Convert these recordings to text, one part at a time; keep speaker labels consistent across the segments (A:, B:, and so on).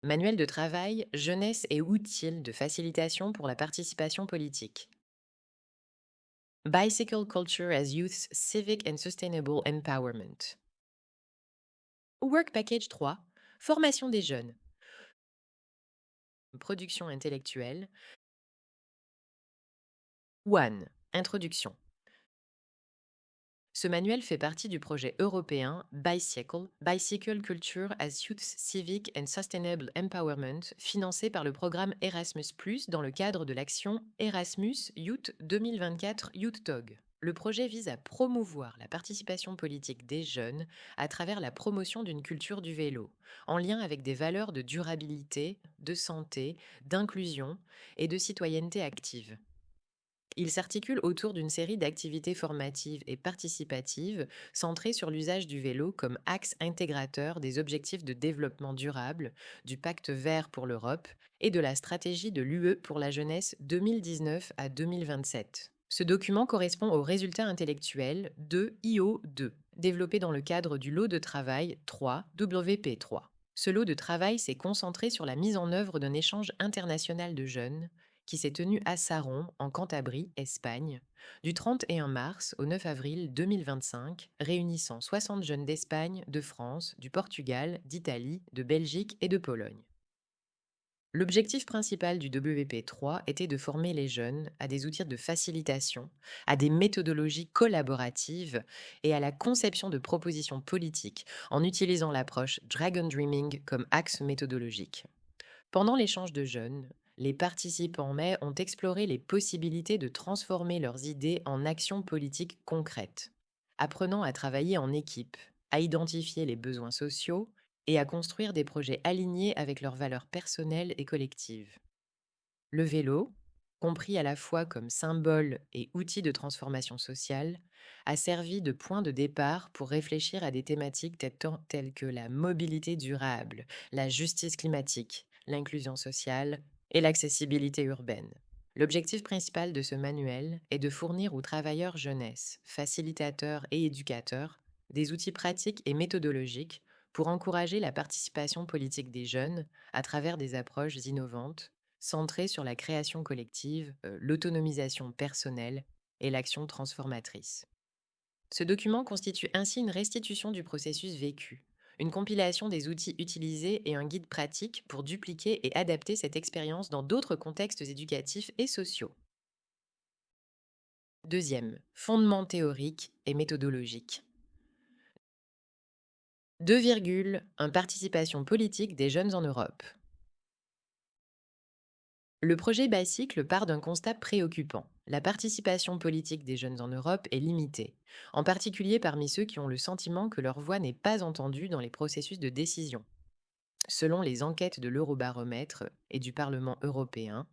A: Manuel de travail, jeunesse et outils de facilitation pour la participation politique. Bicycle Culture as Youth's Civic and Sustainable Empowerment. Work Package 3, formation des jeunes. Production intellectuelle. 1. Introduction. Ce manuel fait partie du projet européen Bicycle Culture as Youth's Civic and Sustainable Empowerment, financé par le programme Erasmus+, dans le cadre de l'action Erasmus Youth 2024 Youth Tog. Le projet vise à promouvoir la participation politique des jeunes à travers la promotion d'une culture du vélo, en lien avec des valeurs de durabilité, de santé, d'inclusion et de citoyenneté active. Il s'articule autour d'une série d'activités formatives et participatives centrées sur l'usage du vélo comme axe intégrateur des objectifs de développement durable, du pacte vert pour l'Europe et de la stratégie de l'UE pour la jeunesse 2019 à 2027. Ce document correspond aux résultats intellectuels de IO2, développé dans le cadre du lot de travail 3 WP3. Ce lot de travail s'est concentré sur la mise en œuvre d'un échange international de jeunes qui s'est tenu à Saron, en Cantabrie, Espagne, du 31 mars au 9 avril 2025, réunissant 60 jeunes d'Espagne, de France, du Portugal, d'Italie, de Belgique et de Pologne. L'objectif principal du WP3 était de former les jeunes à des outils de facilitation, à des méthodologies collaboratives et à la conception de propositions politiques en utilisant l'approche Dragon Dreaming comme axe méthodologique. Pendant l'échange de jeunes, les participants ont exploré les possibilités de transformer leurs idées en actions politiques concrètes, apprenant à travailler en équipe, à identifier les besoins sociaux et à construire des projets alignés avec leurs valeurs personnelles et collectives. Le vélo, compris à la fois comme symbole et outil de transformation sociale, a servi de point de départ pour réfléchir à des thématiques telles que la mobilité durable, la justice climatique, l'inclusion sociale et l'accessibilité urbaine. L'objectif principal de ce manuel est de fournir aux travailleurs jeunesse, facilitateurs et éducateurs des outils pratiques et méthodologiques pour encourager la participation politique des jeunes à travers des approches innovantes centrées sur la création collective, l'autonomisation personnelle et l'action transformatrice. Ce document constitue ainsi une restitution du processus vécu, une compilation des outils utilisés et un guide pratique pour dupliquer et adapter cette expérience dans d'autres contextes éducatifs et sociaux. Deuxième, fondements théoriques et méthodologiques. 2, participation politique des jeunes en Europe. Le projet Bicycle part d'un constat préoccupant. La participation politique des jeunes en Europe est limitée, en particulier parmi ceux qui ont le sentiment que leur voix n'est pas entendue dans les processus de décision. Selon les enquêtes de l'Eurobaromètre et du Parlement européen,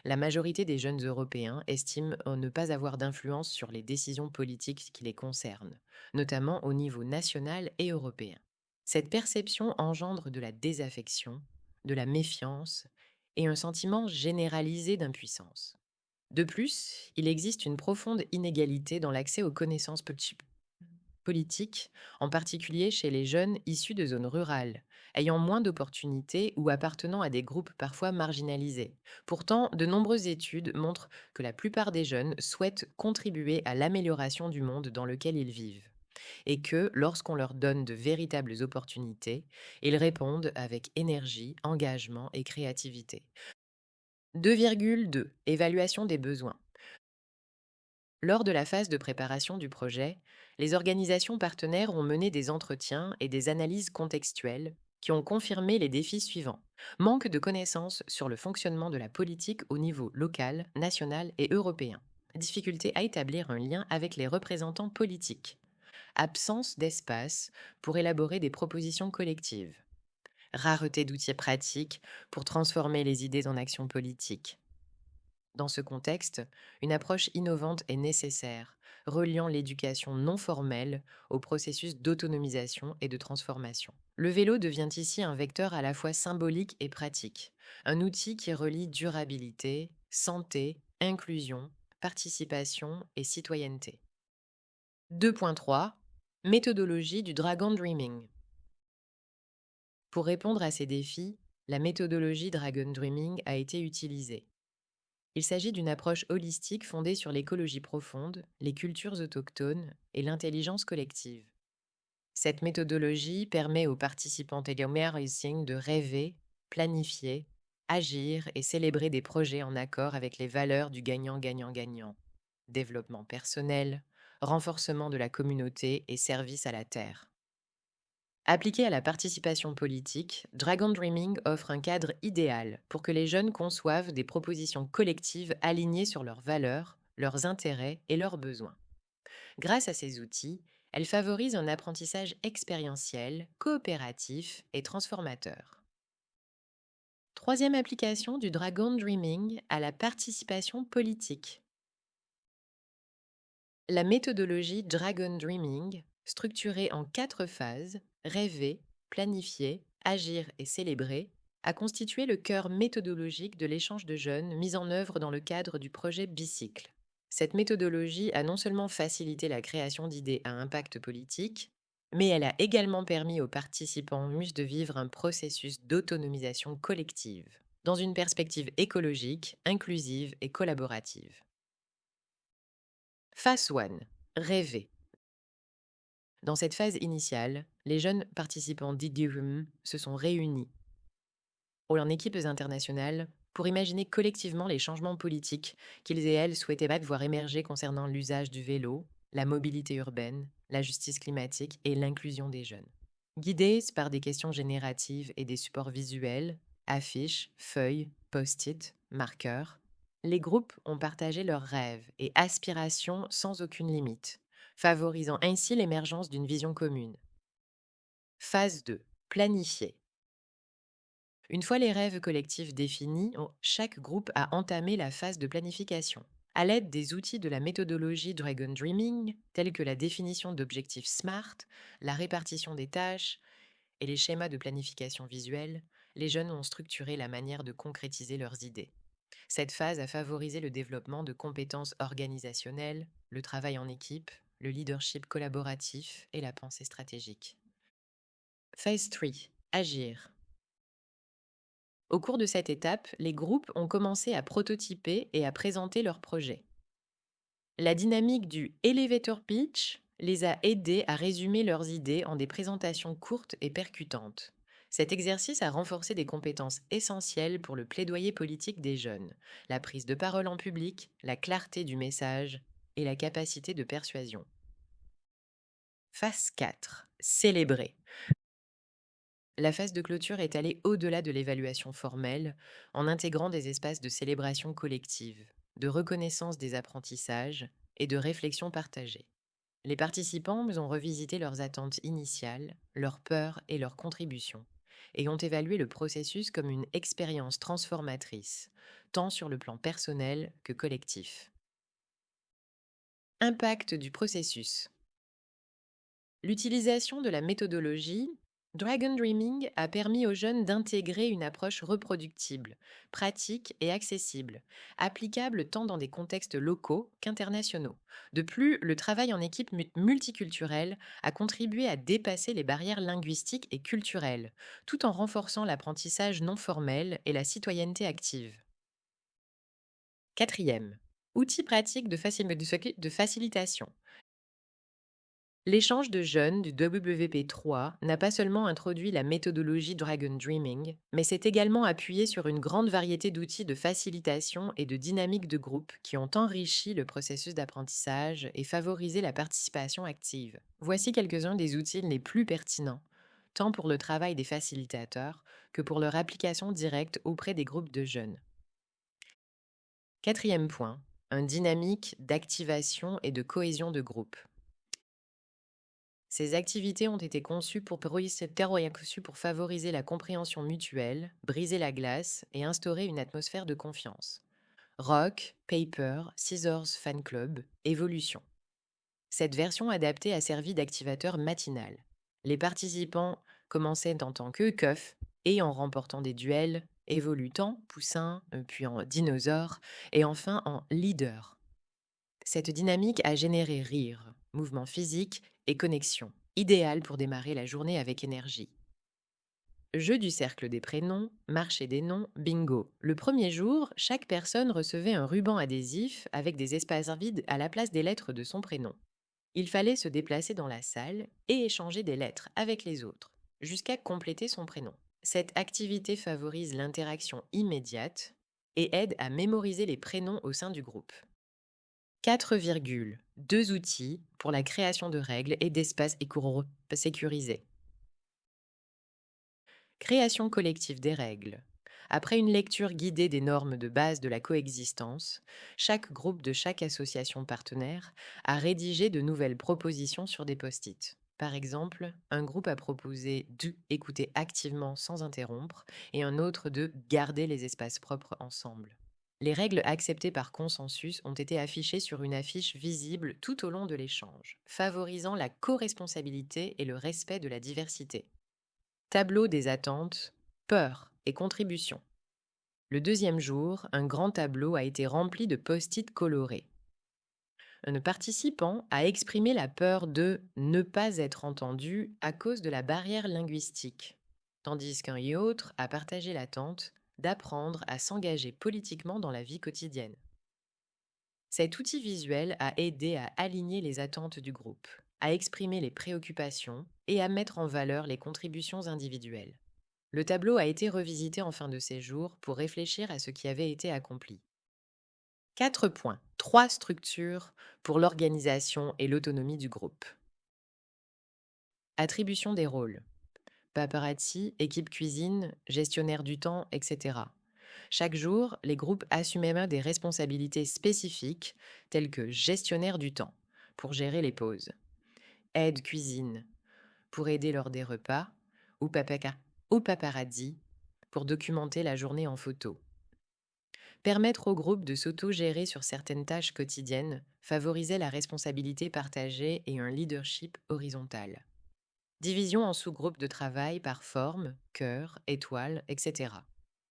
A: la majorité des jeunes Européens estiment ne pas avoir d'influence sur les décisions politiques qui les concernent, notamment au niveau national et européen. Cette perception engendre de la désaffection, de la méfiance et un sentiment généralisé d'impuissance. De plus, il existe une profonde inégalité dans l'accès aux connaissances politiques, en particulier chez les jeunes issus de zones rurales, ayant moins d'opportunités ou appartenant à des groupes parfois marginalisés. Pourtant, de nombreuses études montrent que la plupart des jeunes souhaitent contribuer à l'amélioration du monde dans lequel ils vivent et que, lorsqu'on leur donne de véritables opportunités, ils répondent avec énergie, engagement et créativité. 2,2. Évaluation des besoins. Lors de la phase de préparation du projet, les organisations partenaires ont mené des entretiens et des analyses contextuelles qui ont confirmé les défis suivants. Manque de connaissances sur le fonctionnement de la politique au niveau local, national et européen. Difficulté à établir un lien avec les représentants politiques. Absence d'espace pour élaborer des propositions collectives. Rareté d'outils pratiques pour transformer les idées en actions politiques. Dans ce contexte, une approche innovante est nécessaire, reliant l'éducation non formelle au processus d'autonomisation et de transformation. Le vélo devient ici un vecteur à la fois symbolique et pratique, un outil qui relie durabilité, santé, inclusion, participation et citoyenneté. 2.3. Méthodologie du Dragon Dreaming. Pour répondre à ces défis, la méthodologie Dragon Dreaming a été utilisée. Il s'agit d'une approche holistique fondée sur l'écologie profonde, les cultures autochtones et l'intelligence collective. Cette méthodologie permet aux participants Racing de rêver, planifier, agir et célébrer des projets en accord avec les valeurs du gagnant-gagnant-gagnant. Développement personnel, renforcement de la communauté et service à la Terre. Appliqué à la participation politique, Dragon Dreaming offre un cadre idéal pour que les jeunes conçoivent des propositions collectives alignées sur leurs valeurs, leurs intérêts et leurs besoins. Grâce à ces outils, elle favorise un apprentissage expérientiel, coopératif et transformateur. Troisième application du Dragon Dreaming à la participation politique. La méthodologie Dragon Dreaming, structurée en 4 phases, rêver, planifier, agir et célébrer, a constitué le cœur méthodologique de l'échange de jeunes mis en œuvre dans le cadre du projet Bicycle. Cette méthodologie a non seulement facilité la création d'idées à impact politique, mais elle a également permis aux participants MUS de vivre un processus d'autonomisation collective, dans une perspective écologique, inclusive et collaborative. Phase 1. Rêver. Dans cette phase initiale, les jeunes participants d'IDIRUM se sont réunis en équipes internationales pour imaginer collectivement les changements politiques qu'ils et elles souhaitaient voir émerger concernant l'usage du vélo, la mobilité urbaine, la justice climatique et l'inclusion des jeunes. Guidés par des questions génératives et des supports visuels, affiches, feuilles, post-it, marqueurs, les groupes ont partagé leurs rêves et aspirations sans aucune limite, favorisant ainsi l'émergence d'une vision commune. Phase 2. Planifier. Une fois les rêves collectifs définis, chaque groupe a entamé la phase de planification. À l'aide des outils de la méthodologie Dragon Dreaming, tels que la définition d'objectifs SMART, la répartition des tâches et les schémas de planification visuelle, les jeunes ont structuré la manière de concrétiser leurs idées. Cette phase a favorisé le développement de compétences organisationnelles, le travail en équipe, le leadership collaboratif et la pensée stratégique. Phase 3. Agir. Au cours de cette étape, les groupes ont commencé à prototyper et à présenter leurs projets. La dynamique du elevator pitch les a aidés à résumer leurs idées en des présentations courtes et percutantes. Cet exercice a renforcé des compétences essentielles pour le plaidoyer politique des jeunes, la prise de parole en public, la clarté du message et la capacité de persuasion. Phase 4. Célébrer. La phase de clôture est allée au-delà de l'évaluation formelle en intégrant des espaces de célébration collective, de reconnaissance des apprentissages et de réflexion partagée. Les participants ont revisité leurs attentes initiales, leurs peurs et leurs contributions, et ont évalué le processus comme une expérience transformatrice, tant sur le plan personnel que collectif. Impact du processus. L'utilisation de la méthodologie Dragon Dreaming a permis aux jeunes d'intégrer une approche reproductible, pratique et accessible, applicable tant dans des contextes locaux qu'internationaux. De plus, le travail en équipe multiculturelle a contribué à dépasser les barrières linguistiques et culturelles, tout en renforçant l'apprentissage non formel et la citoyenneté active. Quatrième, outils pratiques de facilitation. L'échange de jeunes du WP3 n'a pas seulement introduit la méthodologie Dragon Dreaming, mais s'est également appuyé sur une grande variété d'outils de facilitation et de dynamique de groupe qui ont enrichi le processus d'apprentissage et favorisé la participation active. Voici quelques-uns des outils les plus pertinents, tant pour le travail des facilitateurs que pour leur application directe auprès des groupes de jeunes. Quatrième point, un dynamique d'activation et de cohésion de groupe. Ces activités ont été conçues pour favoriser la compréhension mutuelle, briser la glace et instaurer une atmosphère de confiance. Rock, Paper, Scissors Fan Club, Évolution. Cette version adaptée a servi d'activateur matinal. Les participants commençaient en tant que keuf et en remportant des duels, évoluant, poussin, puis en dinosaure et enfin en leader. Cette dynamique a généré rire, mouvement physique et connexion, idéal pour démarrer la journée avec énergie. Jeu du cercle des prénoms, marché des noms, bingo. Le premier jour, chaque personne recevait un ruban adhésif avec des espaces vides à la place des lettres de son prénom. Il fallait se déplacer dans la salle et échanger des lettres avec les autres, jusqu'à compléter son prénom. Cette activité favorise l'interaction immédiate et aide à mémoriser les prénoms au sein du groupe. 4 virgules, 2 outils pour la création de règles et d'espaces sécurisés. Création collective des règles. Après une lecture guidée des normes de base de la coexistence, chaque groupe de chaque association partenaire a rédigé de nouvelles propositions sur des post-it. Par exemple, un groupe a proposé de écouter activement sans interrompre et un autre de garder les espaces propres ensemble. Les règles acceptées par consensus ont été affichées sur une affiche visible tout au long de l'échange, favorisant la co-responsabilité et le respect de la diversité. Tableau des attentes, peur et contribution. Le deuxième jour, un grand tableau a été rempli de post-it colorés. Un participant a exprimé la peur de ne pas être entendu à cause de la barrière linguistique, tandis qu'un autre a partagé l'attente d'apprendre à s'engager politiquement dans la vie quotidienne. Cet outil visuel a aidé à aligner les attentes du groupe, à exprimer les préoccupations et à mettre en valeur les contributions individuelles. Le tableau a été revisité en fin de séjour pour réfléchir à ce qui avait été accompli. 4 points, 3 structures pour l'organisation et l'autonomie du groupe. Attribution des rôles. Paparazzi, équipe cuisine, gestionnaire du temps, etc. Chaque jour, les groupes assumaient des responsabilités spécifiques, telles que gestionnaire du temps, pour gérer les pauses, aide cuisine, pour aider lors des repas, ou paparazzi, pour documenter la journée en photo. Permettre au groupe de s'auto-gérer sur certaines tâches quotidiennes favorisait la responsabilité partagée et un leadership horizontal. Division en sous-groupes de travail par forme, cœur, étoile, etc.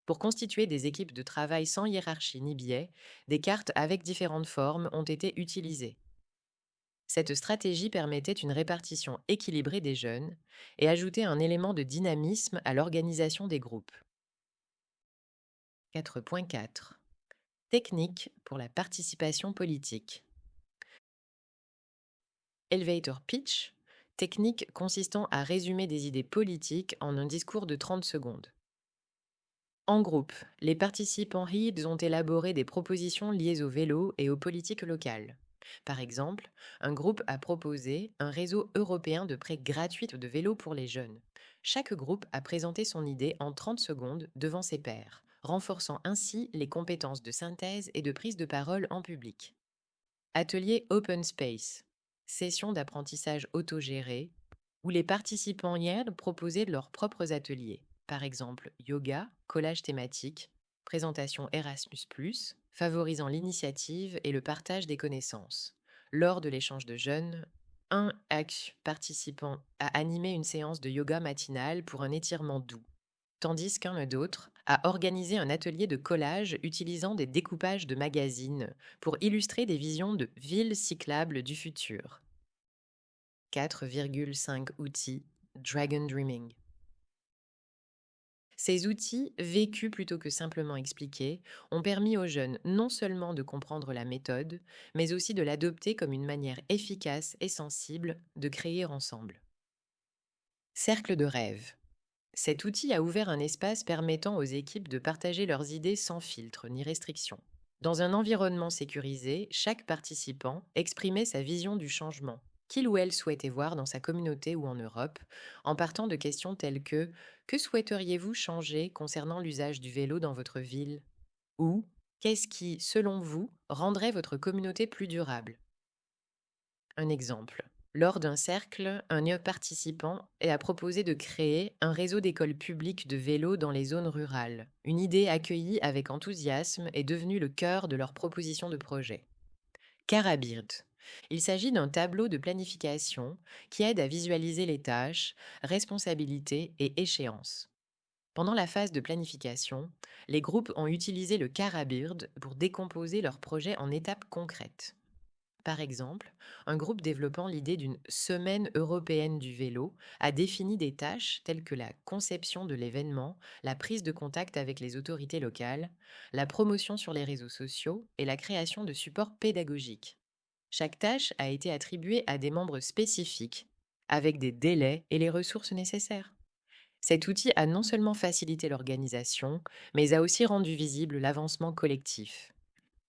A: Pour constituer des équipes de travail sans hiérarchie ni biais, des cartes avec différentes formes ont été utilisées. Cette stratégie permettait une répartition équilibrée des jeunes et ajoutait un élément de dynamisme à l'organisation des groupes. 4.4 Technique pour la participation politique. Elevator pitch, technique consistant à résumer des idées politiques en un discours de 30 secondes. En groupe, les participants HEADS ont élaboré des propositions liées au vélo et aux politiques locales. Par exemple, un groupe a proposé un réseau européen de prêts gratuits de vélos pour les jeunes. Chaque groupe a présenté son idée en 30 secondes devant ses pairs, renforçant ainsi les compétences de synthèse et de prise de parole en public. Atelier Open Space, session d'apprentissage autogérée, où les participants YERD proposaient leurs propres ateliers, par exemple yoga, collage thématique, présentation Erasmus+, favorisant l'initiative et le partage des connaissances. Lors de l'échange de jeunes, un participant a animé une séance de yoga matinale pour un étirement doux, tandis qu'un autre a organisé un atelier de collage utilisant des découpages de magazines pour illustrer des visions de villes cyclables du futur. 4,5 outils Dragon Dreaming. Ces outils, vécus plutôt que simplement expliqués, ont permis aux jeunes non seulement de comprendre la méthode, mais aussi de l'adopter comme une manière efficace et sensible de créer ensemble. Cercle de rêve. Cet outil a ouvert un espace permettant aux équipes de partager leurs idées sans filtre ni restriction. Dans un environnement sécurisé, chaque participant exprimait sa vision du changement, qu'il ou elle souhaitait voir dans sa communauté ou en Europe, en partant de questions telles que souhaiteriez-vous changer concernant l'usage du vélo dans votre ville? Ou qu'est-ce qui, selon vous, rendrait votre communauté plus durable? Un exemple. Lors d'un cercle, un participant a proposé de créer un réseau d'écoles publiques de vélo dans les zones rurales. Une idée accueillie avec enthousiasme est devenue le cœur de leur proposition de projet. Carabird. Il s'agit d'un tableau de planification qui aide à visualiser les tâches, responsabilités et échéances. Pendant la phase de planification, les groupes ont utilisé le Carabird pour décomposer leurs projets en étapes concrètes. Par exemple, un groupe développant l'idée d'une semaine européenne du vélo a défini des tâches telles que la conception de l'événement, la prise de contact avec les autorités locales, la promotion sur les réseaux sociaux et la création de supports pédagogiques. Chaque tâche a été attribuée à des membres spécifiques, avec des délais et les ressources nécessaires. Cet outil a non seulement facilité l'organisation, mais a aussi rendu visible l'avancement collectif.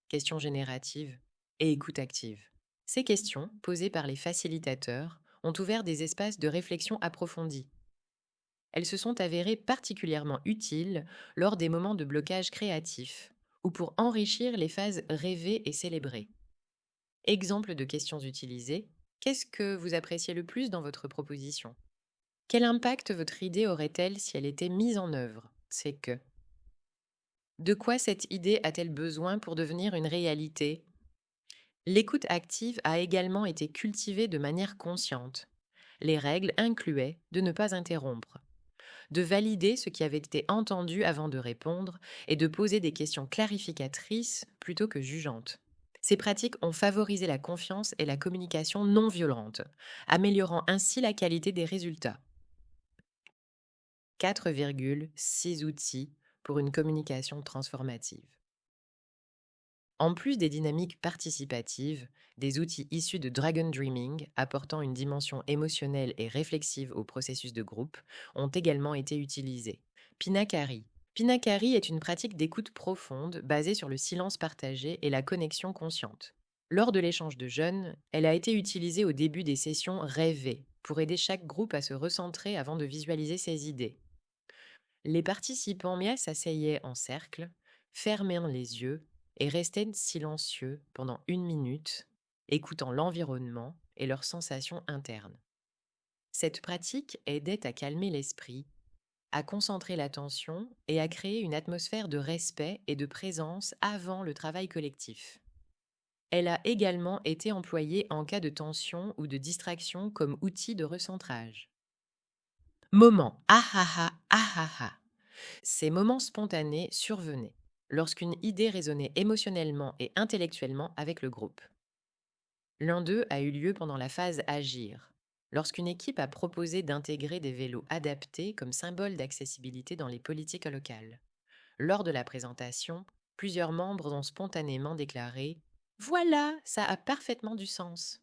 A: Questions génératives et écoute active. Ces questions, posées par les facilitateurs, ont ouvert des espaces de réflexion approfondie. Elles se sont avérées particulièrement utiles lors des moments de blocage créatif ou pour enrichir les phases rêvées et célébrées. Exemple de questions utilisées. Qu'est-ce que vous appréciez le plus dans votre proposition? Quel impact votre idée aurait-elle si elle était mise en œuvre? C'est que. De quoi cette idée a-t-elle besoin pour devenir une réalité? L'écoute active a également été cultivée de manière consciente. Les règles incluaient de ne pas interrompre, de valider ce qui avait été entendu avant de répondre et de poser des questions clarificatrices plutôt que jugeantes. Ces pratiques ont favorisé la confiance et la communication non violente, améliorant ainsi la qualité des résultats. 4,6 outils pour une communication transformative. En plus des dynamiques participatives, des outils issus de Dragon Dreaming, apportant une dimension émotionnelle et réflexive au processus de groupe, ont également été utilisés. Pinakari. Pinakari est une pratique d'écoute profonde basée sur le silence partagé et la connexion consciente. Lors de l'échange de jeunes, elle a été utilisée au début des sessions rêvées pour aider chaque groupe à se recentrer avant de visualiser ses idées. Les participants s'asseyaient en cercle, fermant les yeux et restaient silencieux pendant 1 minute, écoutant l'environnement et leurs sensations internes. Cette pratique aidait à calmer l'esprit, à concentrer l'attention et à créer une atmosphère de respect et de présence avant le travail collectif. Elle a également été employée en cas de tension ou de distraction comme outil de recentrage. Moment ah ah ah ah ah ah. Ces moments spontanés survenaient lorsqu'une idée résonnait émotionnellement et intellectuellement avec le groupe. L'un d'eux a eu lieu pendant la phase Agir, lorsqu'une équipe a proposé d'intégrer des vélos adaptés comme symbole d'accessibilité dans les politiques locales. Lors de la présentation, plusieurs membres ont spontanément déclaré ⁇ Voilà, ça a parfaitement du sens !⁇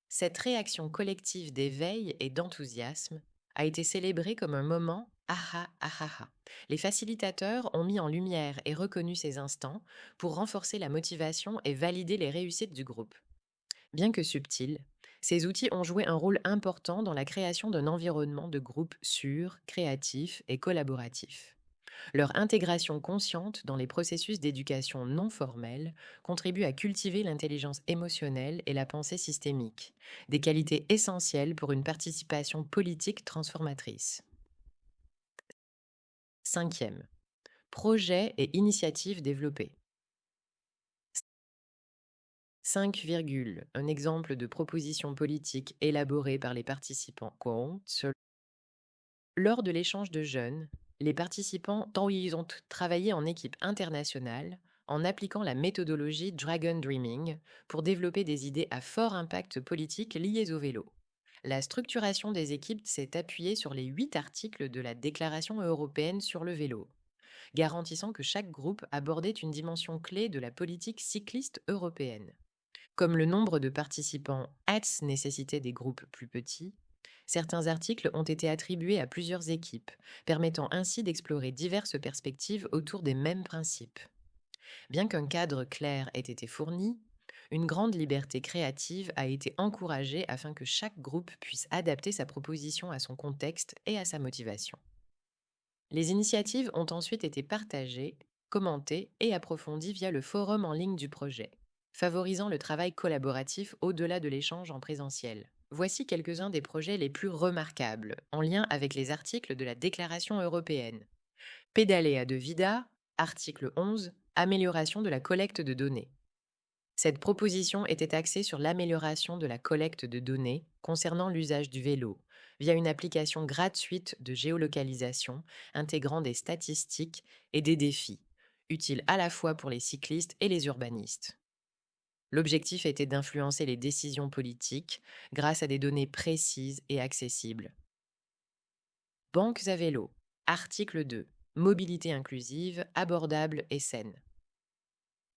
A: Cette réaction collective d'éveil et d'enthousiasme a été célébrée comme un moment ah ah ah ah ah. Les facilitateurs ont mis en lumière et reconnu ces instants pour renforcer la motivation et valider les réussites du groupe. Bien que subtils, ces outils ont joué un rôle important dans la création d'un environnement de groupe sûr, créatif et collaboratif. Leur intégration consciente dans les processus d'éducation non formelle contribue à cultiver l'intelligence émotionnelle et la pensée systémique, des qualités essentielles pour une participation politique transformatrice. Cinquième, projets et initiatives développées. 5, un exemple de proposition politique élaborée par les participants compte. Lors de l'échange de jeunes, les participants ils ont travaillé en équipe internationale en appliquant la méthodologie Dragon Dreaming pour développer des idées à fort impact politique liées au vélo. La structuration des équipes s'est appuyée sur les 8 articles de la Déclaration européenne sur le vélo, garantissant que chaque groupe abordait une dimension clé de la politique cycliste européenne. Comme le nombre de participants nécessitait des groupes plus petits, certains articles ont été attribués à plusieurs équipes, permettant ainsi d'explorer diverses perspectives autour des mêmes principes. Bien qu'un cadre clair ait été fourni, une grande liberté créative a été encouragée afin que chaque groupe puisse adapter sa proposition à son contexte et à sa motivation. Les initiatives ont ensuite été partagées, commentées et approfondies via le forum en ligne du projet, favorisant le travail collaboratif au-delà de l'échange en présentiel. Voici quelques-uns des projets les plus remarquables, en lien avec les articles de la Déclaration européenne. Pédaléa de Vida, article 11, amélioration de la collecte de données. Cette proposition était axée sur l'amélioration de la collecte de données concernant l'usage du vélo, via une application gratuite de géolocalisation intégrant des statistiques et des défis, utiles à la fois pour les cyclistes et les urbanistes. L'objectif était d'influencer les décisions politiques grâce à des données précises et accessibles. Banques à vélo. Article 2. Mobilité inclusive, abordable et saine.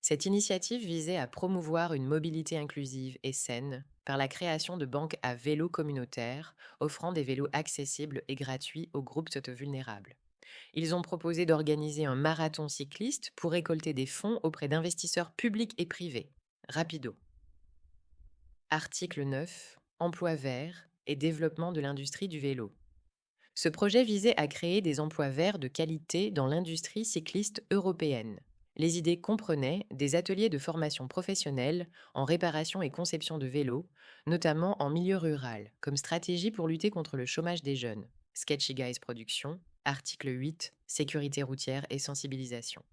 A: Cette initiative visait à promouvoir une mobilité inclusive et saine par la création de banques à vélo communautaires offrant des vélos accessibles et gratuits aux groupes vulnérables. Ils ont proposé d'organiser un marathon cycliste pour récolter des fonds auprès d'investisseurs publics et privés. Rapido. Article 9. Emploi vert et développement de l'industrie du vélo. Ce projet visait à créer des emplois verts de qualité dans l'industrie cycliste européenne. Les idées comprenaient des ateliers de formation professionnelle en réparation et conception de vélos, notamment en milieu rural, comme stratégie pour lutter contre le chômage des jeunes. Sketchy Guys Productions, article 8, sécurité routière et sensibilisation.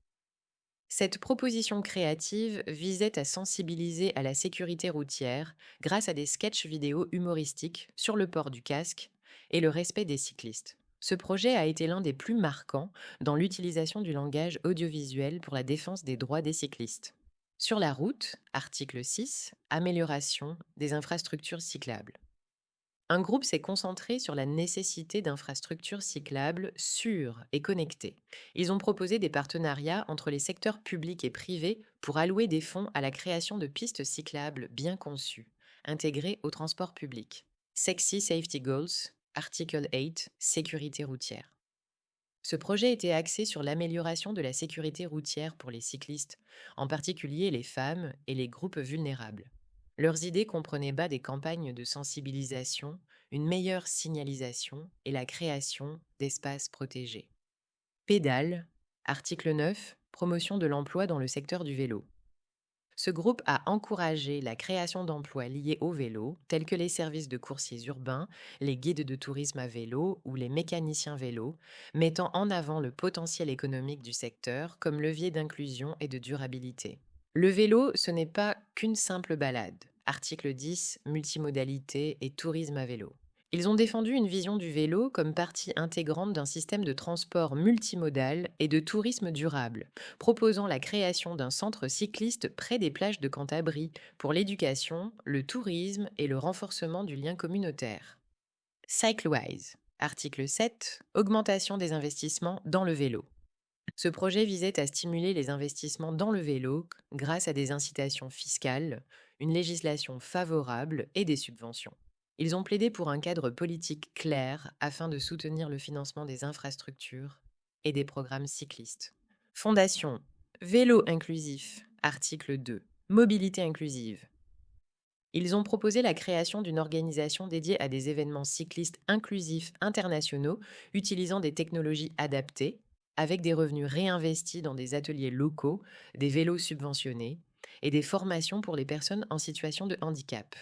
A: Cette proposition créative visait à sensibiliser à la sécurité routière grâce à des sketchs vidéo humoristiques sur le port du casque et le respect des cyclistes. Ce projet a été l'un des plus marquants dans l'utilisation du langage audiovisuel pour la défense des droits des cyclistes. Sur la route, article 6, amélioration des infrastructures cyclables. Un groupe s'est concentré sur la nécessité d'infrastructures cyclables sûres et connectées. Ils ont proposé des partenariats entre les secteurs publics et privés pour allouer des fonds à la création de pistes cyclables bien conçues, intégrées au transport public. Sexy Safety Goals, article 8, sécurité routière. Ce projet était axé sur l'amélioration de la sécurité routière pour les cyclistes, en particulier les femmes et les groupes vulnérables. Leurs idées comprenaient des campagnes de sensibilisation, une meilleure signalisation et la création d'espaces protégés. Pédale, article 9, promotion de l'emploi dans le secteur du vélo. Ce groupe a encouragé la création d'emplois liés au vélo, tels que les services de coursiers urbains, les guides de tourisme à vélo ou les mécaniciens vélo, mettant en avant le potentiel économique du secteur comme levier d'inclusion et de durabilité. Le vélo, ce n'est pas qu'une simple balade. Article 10, multimodalité et tourisme à vélo. Ils ont défendu une vision du vélo comme partie intégrante d'un système de transport multimodal et de tourisme durable, proposant la création d'un centre cycliste près des plages de Cantabrie pour l'éducation, le tourisme et le renforcement du lien communautaire. Cyclewise. Article 7. Augmentation des investissements dans le vélo. Ce projet visait à stimuler les investissements dans le vélo grâce à des incitations fiscales, une législation favorable et des subventions. Ils ont plaidé pour un cadre politique clair afin de soutenir le financement des infrastructures et des programmes cyclistes. Fondation Vélo inclusif, article 2. Mobilité inclusive. Ils ont proposé la création d'une organisation dédiée à des événements cyclistes inclusifs internationaux utilisant des technologies adaptées, avec des revenus réinvestis dans des ateliers locaux, des vélos subventionnés et des formations pour les personnes en situation de handicap.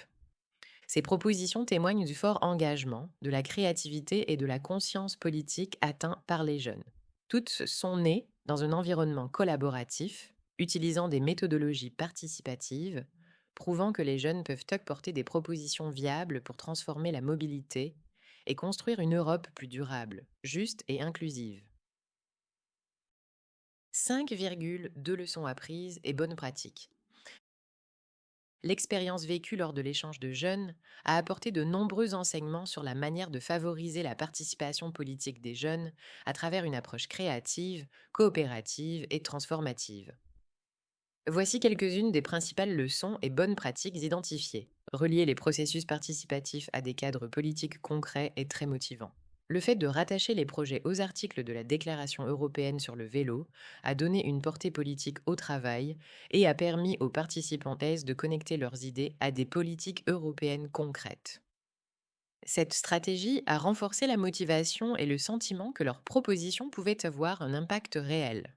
A: Ces propositions témoignent du fort engagement, de la créativité et de la conscience politique atteint par les jeunes. Toutes sont nées dans un environnement collaboratif, utilisant des méthodologies participatives, prouvant que les jeunes peuvent porter des propositions viables pour transformer la mobilité et construire une Europe plus durable, juste et inclusive. 5,2 leçons apprises et bonnes pratiques. L'expérience vécue lors de l'échange de jeunes a apporté de nombreux enseignements sur la manière de favoriser la participation politique des jeunes à travers une approche créative, coopérative et transformative. Voici quelques-unes des principales leçons et bonnes pratiques identifiées. Relier les processus participatifs à des cadres politiques concrets est très motivant. Le fait de rattacher les projets aux articles de la Déclaration européenne sur le vélo a donné une portée politique au travail et a permis aux participants de connecter leurs idées à des politiques européennes concrètes. Cette stratégie a renforcé la motivation et le sentiment que leurs propositions pouvaient avoir un impact réel.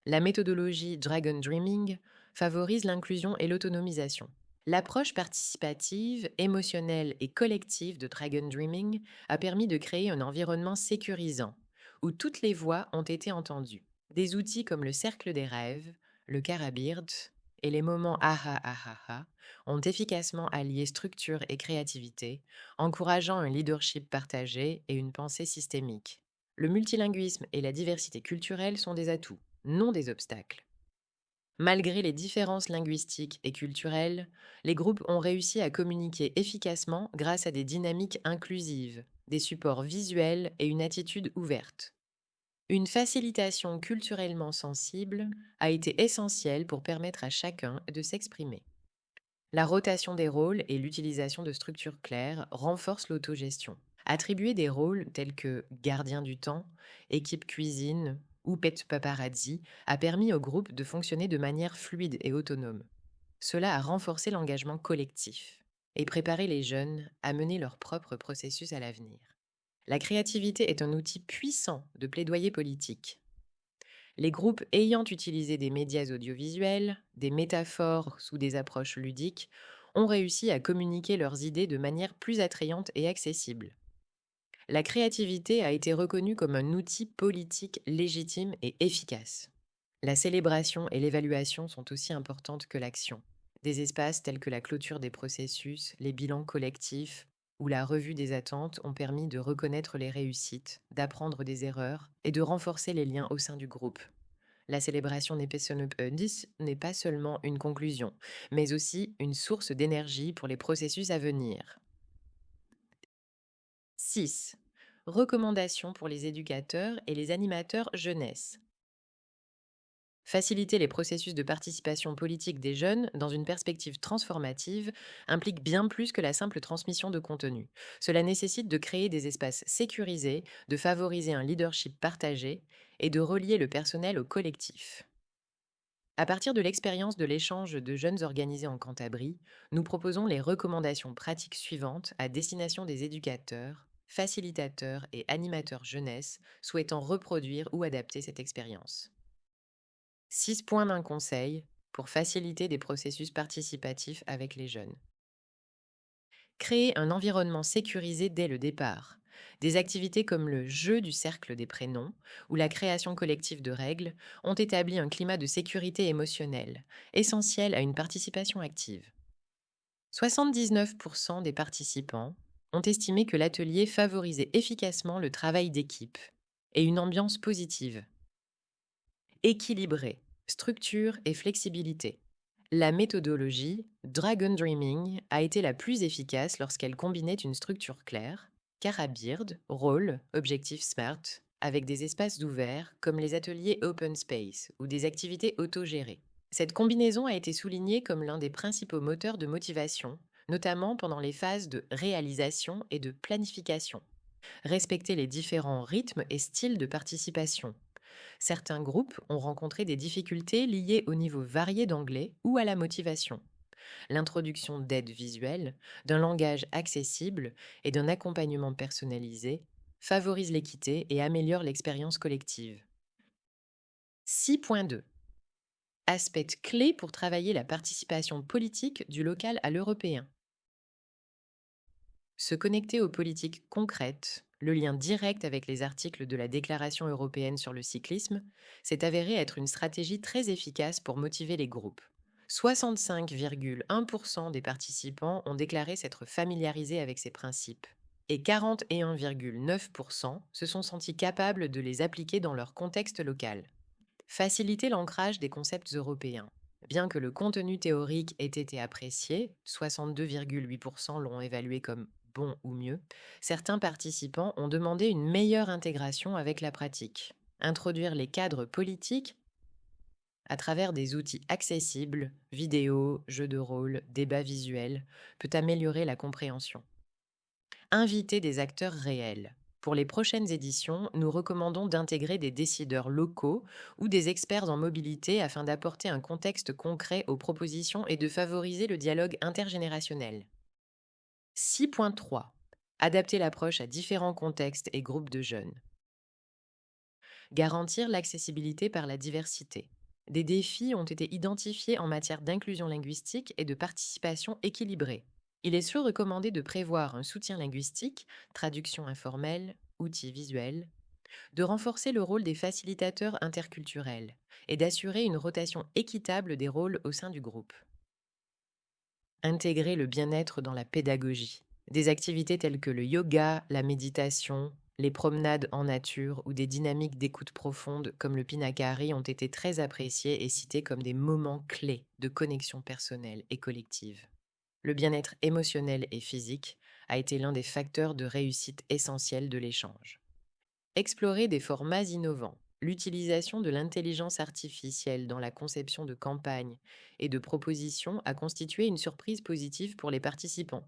A: La méthodologie Dragon Dreaming favorise l'inclusion et l'autonomisation. L'approche participative, émotionnelle et collective de Dragon Dreaming a permis de créer un environnement sécurisant, où toutes les voix ont été entendues. Des outils comme le cercle des rêves, le Carabird et les moments aha aha ah ont efficacement allié structure et créativité, encourageant un leadership partagé et une pensée systémique. Le multilinguisme et la diversité culturelle sont des atouts, non des obstacles. Malgré les différences linguistiques et culturelles, les groupes ont réussi à communiquer efficacement grâce à des dynamiques inclusives, des supports visuels et une attitude ouverte. Une facilitation culturellement sensible a été essentielle pour permettre à chacun de s'exprimer. La rotation des rôles et l'utilisation de structures claires renforcent l'autogestion. Attribuer des rôles tels que gardien du temps, équipe cuisine ou pet paparazzi a permis au groupe de fonctionner de manière fluide et autonome. Cela a renforcé l'engagement collectif et préparé les jeunes à mener leur propre processus à l'avenir. La créativité est un outil puissant de plaidoyer politique. Les groupes ayant utilisé des médias audiovisuels, des métaphores sous des approches ludiques, ont réussi à communiquer leurs idées de manière plus attrayante et accessible. La créativité a été reconnue comme un outil politique légitime et efficace. La célébration et l'évaluation sont aussi importantes que l'action. Des espaces tels que la clôture des processus, les bilans collectifs ou la revue des attentes ont permis de reconnaître les réussites, d'apprendre des erreurs et de renforcer les liens au sein du groupe. La célébration n'est pas seulement une conclusion, mais aussi une source d'énergie pour les processus à venir. 6. Recommandations pour les éducateurs et les animateurs jeunesse. Faciliter les processus de participation politique des jeunes dans une perspective transformative implique bien plus que la simple transmission de contenu. Cela nécessite de créer des espaces sécurisés, de favoriser un leadership partagé et de relier le personnel au collectif. À partir de l'expérience de l'échange de jeunes organisés en Cantabrie, nous proposons les recommandations pratiques suivantes à destination des éducateurs, facilitateurs et animateurs jeunesse souhaitant reproduire ou adapter cette expérience. 6 points d'un conseil pour faciliter des processus participatifs avec les jeunes. Créer un environnement sécurisé dès le départ. Des activités comme le jeu du cercle des prénoms ou la création collective de règles ont établi un climat de sécurité émotionnelle, essentiel à une participation active. 79% des participants ont estimé que l'atelier favorisait efficacement le travail d'équipe et une ambiance positive. Équilibré, structure et flexibilité. La méthodologie Dragon Dreaming a été la plus efficace lorsqu'elle combinait une structure claire, Carabeard, rôle, objectif SMART, avec des espaces ouverts comme les ateliers Open Space ou des activités autogérées. Cette combinaison a été soulignée comme l'un des principaux moteurs de motivation, notamment pendant les phases de réalisation et de planification. Respecter les différents rythmes et styles de participation. Certains groupes ont rencontré des difficultés liées au niveau varié d'anglais ou à la motivation. L'introduction d'aides visuelles, d'un langage accessible et d'un accompagnement personnalisé favorise l'équité et améliore l'expérience collective. 6.2. Aspect clé pour travailler la participation politique du local à l'européen. Se connecter aux politiques concrètes, le lien direct avec les articles de la Déclaration européenne sur le cyclisme, s'est avéré être une stratégie très efficace pour motiver les groupes. 65,1% des participants ont déclaré s'être familiarisés avec ces principes et 41,9% se sont sentis capables de les appliquer dans leur contexte local. Faciliter l'ancrage des concepts européens. Bien que le contenu théorique ait été apprécié, 62,8% l'ont évalué comme bon ou mieux, certains participants ont demandé une meilleure intégration avec la pratique. Introduire les cadres politiques à travers des outils accessibles, vidéos, jeux de rôle, débats visuels, peut améliorer la compréhension. Inviter des acteurs réels. Pour les prochaines éditions, nous recommandons d'intégrer des décideurs locaux ou des experts en mobilité afin d'apporter un contexte concret aux propositions et de favoriser le dialogue intergénérationnel. 6.3. Adapter l'approche à différents contextes et groupes de jeunes. Garantir l'accessibilité par la diversité. Des défis ont été identifiés en matière d'inclusion linguistique et de participation équilibrée. Il est recommandé de prévoir un soutien linguistique, traduction informelle, outils visuels, de renforcer le rôle des facilitateurs interculturels et d'assurer une rotation équitable des rôles au sein du groupe. Intégrer le bien-être dans la pédagogie. Des activités telles que le yoga, la méditation Les promenades en nature ou des dynamiques d'écoute profonde comme le Pinakari ont été très appréciées et citées comme des moments clés de connexion personnelle et collective. Le bien-être émotionnel et physique a été l'un des facteurs de réussite essentiels de l'échange. Explorer des formats innovants, l'utilisation de l'intelligence artificielle dans la conception de campagnes et de propositions a constitué une surprise positive pour les participants.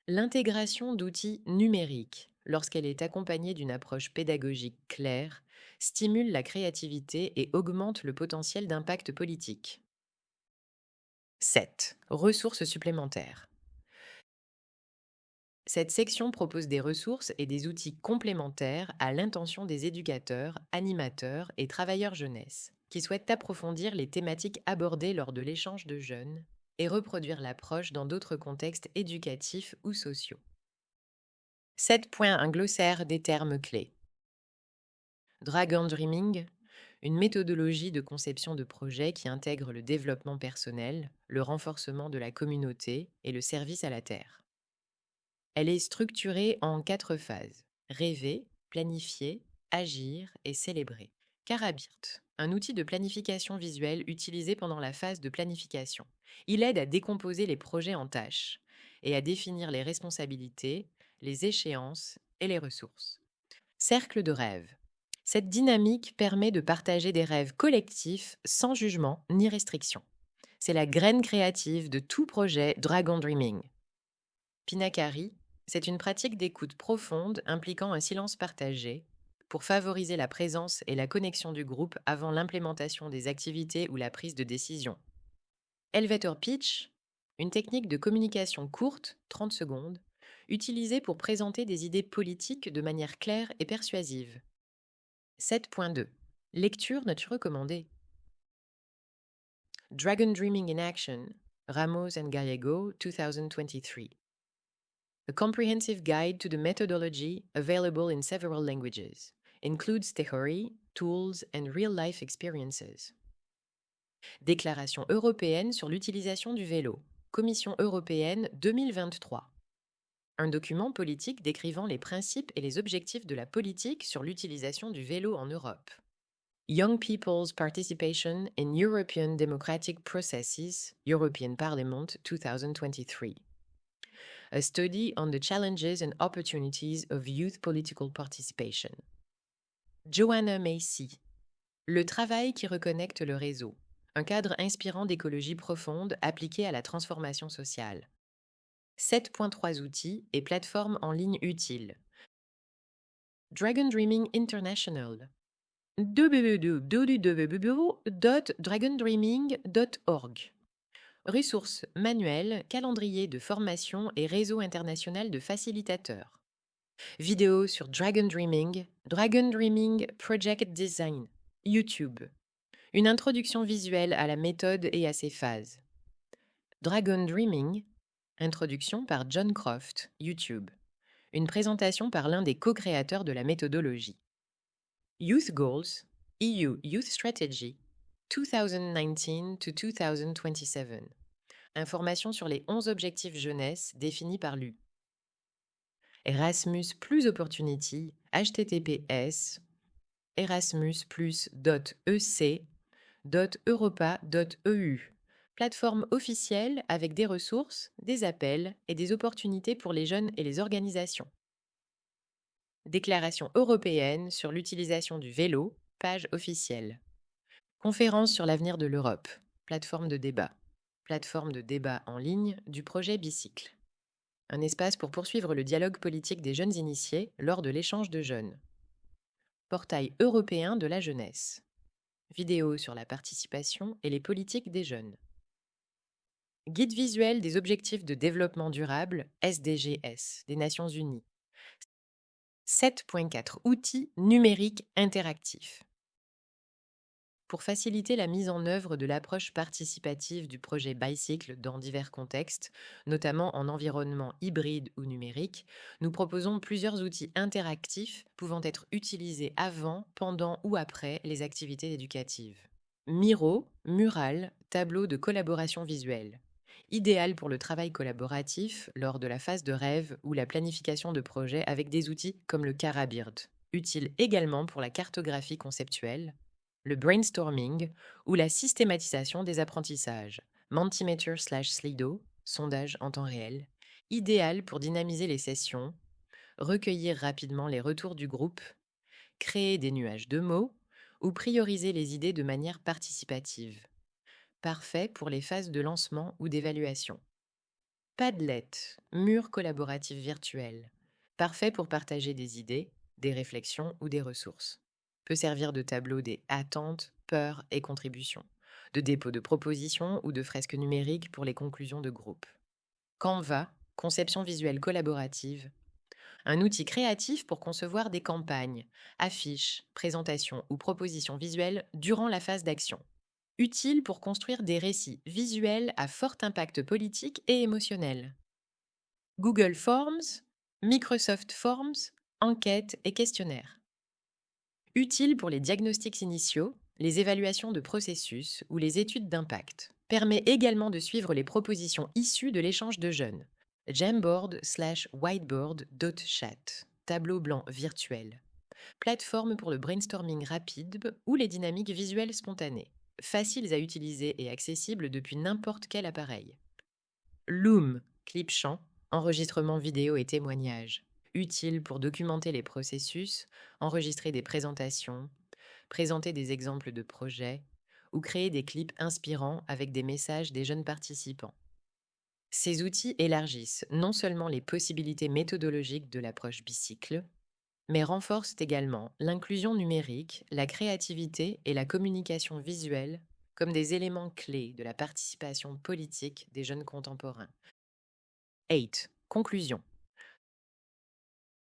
A: L'intégration d'outils numériques, lorsqu'elle est accompagnée d'une approche pédagogique claire, stimule la créativité et augmente le potentiel d'impact politique. 7. Ressources supplémentaires. Cette section propose des ressources et des outils complémentaires à l'intention des éducateurs, animateurs et travailleurs jeunesse, qui souhaitent approfondir les thématiques abordées lors de l'échange de jeunes et reproduire l'approche dans d'autres contextes éducatifs ou sociaux. 7 points, un glossaire des termes clés. Dragon Dreaming, une méthodologie de conception de projet qui intègre le développement personnel, le renforcement de la communauté et le service à la Terre. Elle est structurée en 4 phases: rêver, planifier, agir et célébrer. Carabirt, un outil de planification visuelle utilisé pendant la phase de planification. Il aide à décomposer les projets en tâches et à définir les responsabilités, les échéances et les ressources. Cercle de rêve. Cette dynamique permet de partager des rêves collectifs sans jugement ni restriction. C'est la graine créative de tout projet Dragon Dreaming. Pinakari, c'est une pratique d'écoute profonde impliquant un silence partagé pour favoriser la présence et la connexion du groupe avant l'implémentation des activités ou la prise de décision. Elevator pitch, une technique de communication courte, 30 secondes, utilisée pour présenter des idées politiques de manière claire et persuasive. 7.2. Lecture note recommandée. Dragon Dreaming in Action, Ramos and Gallego, 2023. A comprehensive guide to the methodology available in several languages. Includes theory, tools and real-life experiences. Déclaration européenne sur l'utilisation du vélo. Commission européenne 2023. Un document politique décrivant les principes et les objectifs de la politique sur l'utilisation du vélo en Europe. Young People's Participation in European Democratic Processes, European Parliament 2023. A study on the challenges and opportunities of youth political participation. Joanna Macy. Le travail qui reconnecte le réseau. Un cadre inspirant d'écologie profonde appliqué à la transformation sociale. 7.3 outils et plateformes en ligne utiles. Dragon Dreaming International. www.dragondreaming.org. Ressources, manuels, calendrier de formation et réseau international de facilitateurs. Vidéos sur Dragon Dreaming Project Design, YouTube. Une introduction visuelle à la méthode et à ses phases. Dragon Dreaming, introduction par John Croft, YouTube. Une présentation par l'un des co-créateurs de la méthodologie. Youth Goals, EU Youth Strategy, 2019 to 2027. Information sur les 11 objectifs jeunesse définis par l'U. Erasmus Plus Opportunity, https erasmusplus.ec.europa.eu. Plateforme officielle avec des ressources, des appels et des opportunités pour les jeunes et les organisations. Déclaration européenne sur l'utilisation du vélo, page officielle. Conférence sur l'avenir de l'Europe, plateforme de débat. Plateforme de débat en ligne du projet Bicycle. Un espace pour poursuivre le dialogue politique des jeunes initiés lors de l'échange de jeunes. Portail européen de la jeunesse. Vidéo sur la participation et les politiques des jeunes. Guide visuel des objectifs de développement durable, SDGs, des Nations Unies. 7.4 Outils numériques interactifs. Pour faciliter la mise en œuvre de l'approche participative du projet Bicycle dans divers contextes, notamment en environnement hybride ou numérique, nous proposons plusieurs outils interactifs pouvant être utilisés avant, pendant ou après les activités éducatives. Miro, mural, tableau de collaboration visuelle. Idéal pour le travail collaboratif lors de la phase de rêve ou la planification de projets avec des outils comme le Carabird. Utile également pour la cartographie conceptuelle, le brainstorming ou la systématisation des apprentissages. Mentimeter/Slido, sondage en temps réel. Idéal pour dynamiser les sessions, recueillir rapidement les retours du groupe, créer des nuages de mots ou prioriser les idées de manière participative. Parfait pour les phases de lancement ou d'évaluation. Padlet, mur collaboratif virtuel. Parfait pour partager des idées, des réflexions ou des ressources. Peut servir de tableau des attentes, peurs et contributions, de dépôt de propositions ou de fresques numériques pour les conclusions de groupe. Canva, conception visuelle collaborative. Un outil créatif pour concevoir des campagnes, affiches, présentations ou propositions visuelles durant la phase d'action. Utile pour construire des récits visuels à fort impact politique et émotionnel. Google Forms, Microsoft Forms, enquêtes et questionnaires. Utile pour les diagnostics initiaux, les évaluations de processus ou les études d'impact. Permet également de suivre les propositions issues de l'échange de jeunes. Jamboard/whiteboard.chat, tableau blanc virtuel. Plateforme pour le brainstorming rapide ou les dynamiques visuelles spontanées. Faciles à utiliser et accessibles depuis n'importe quel appareil. Loom, clip chant, enregistrement vidéo et témoignages. Utile pour documenter les processus, enregistrer des présentations, présenter des exemples de projets ou créer des clips inspirants avec des messages des jeunes participants. Ces outils élargissent non seulement les possibilités méthodologiques de l'approche bicycle, mais renforcent également l'inclusion numérique, la créativité et la communication visuelle comme des éléments clés de la participation politique des jeunes contemporains. 8. Conclusion.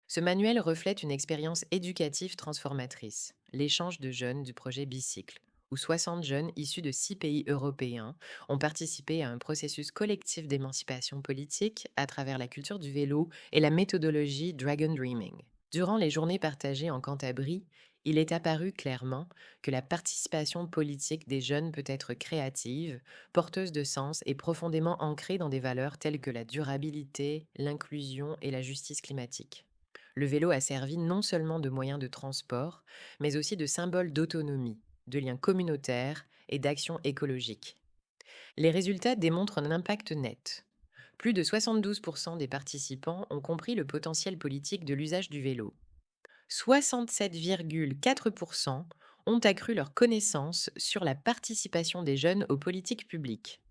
A: Ce manuel reflète une expérience éducative transformatrice, l'échange de jeunes du projet Bicycle, où 60 jeunes issus de 6 pays européens ont participé à un processus collectif d'émancipation politique à travers la culture du vélo et la méthodologie Dragon Dreaming. Durant les journées partagées en Cantabrie, il est apparu clairement que la participation politique des jeunes peut être créative, porteuse de sens et profondément ancrée dans des valeurs telles que la durabilité, l'inclusion et la justice climatique. Le vélo a servi non seulement de moyen de transport, mais aussi de symbole d'autonomie, de lien communautaire et d'action écologique. Les résultats démontrent un impact net. Plus de 72% des participants ont compris le potentiel politique de l'usage du vélo. 67,4% ont accru leur connaissance sur la participation des jeunes aux politiques publiques.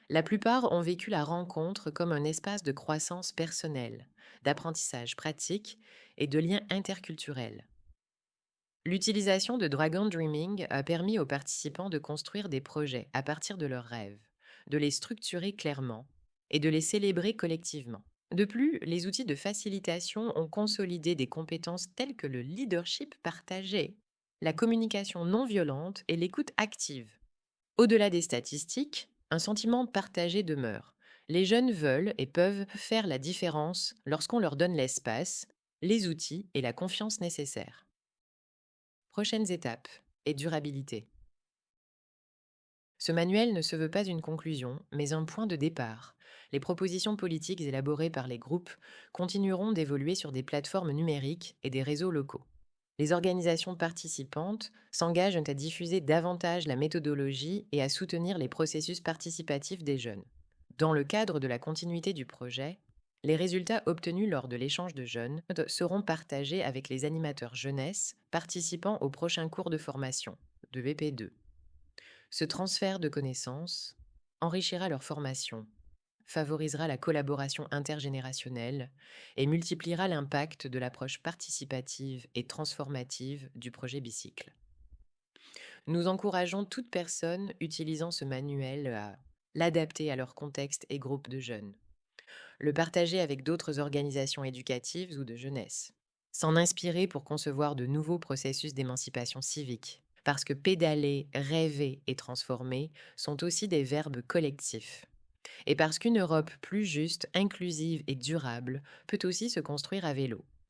A: La plupart ont vécu la rencontre comme un espace de croissance personnelle, d'apprentissage pratique et de liens interculturels. L'utilisation de Dragon Dreaming a permis aux participants de construire des projets à partir de leurs rêves, de les structurer clairement et de les célébrer collectivement. De plus, les outils de facilitation ont consolidé des compétences telles que le leadership partagé, la communication non violente et l'écoute active. Au-delà des statistiques, un sentiment partagé demeure. Les jeunes veulent et peuvent faire la différence lorsqu'on leur donne l'espace, les outils et la confiance nécessaires. Prochaines étapes et durabilité. Ce manuel ne se veut pas une conclusion, mais un point de départ. Les propositions politiques élaborées par les groupes continueront d'évoluer sur des plateformes numériques et des réseaux locaux. Les organisations participantes s'engagent à diffuser davantage la méthodologie et à soutenir les processus participatifs des jeunes. Dans le cadre de la continuité du projet, les résultats obtenus lors de l'échange de jeunes seront partagés avec les animateurs jeunesse participant au prochain cours de formation, de VP2. Ce transfert de connaissances enrichira leur formation, favorisera la collaboration intergénérationnelle et multipliera l'impact de l'approche participative et transformative du projet Bicycle. Nous encourageons toute personne utilisant ce manuel à l'adapter à leur contexte et groupe de jeunes, le partager avec d'autres organisations éducatives ou de jeunesse, s'en inspirer pour concevoir de nouveaux processus d'émancipation civique, parce que pédaler, rêver et transformer sont aussi des verbes collectifs. Et parce qu'une Europe plus juste, inclusive et durable peut aussi se construire à vélo.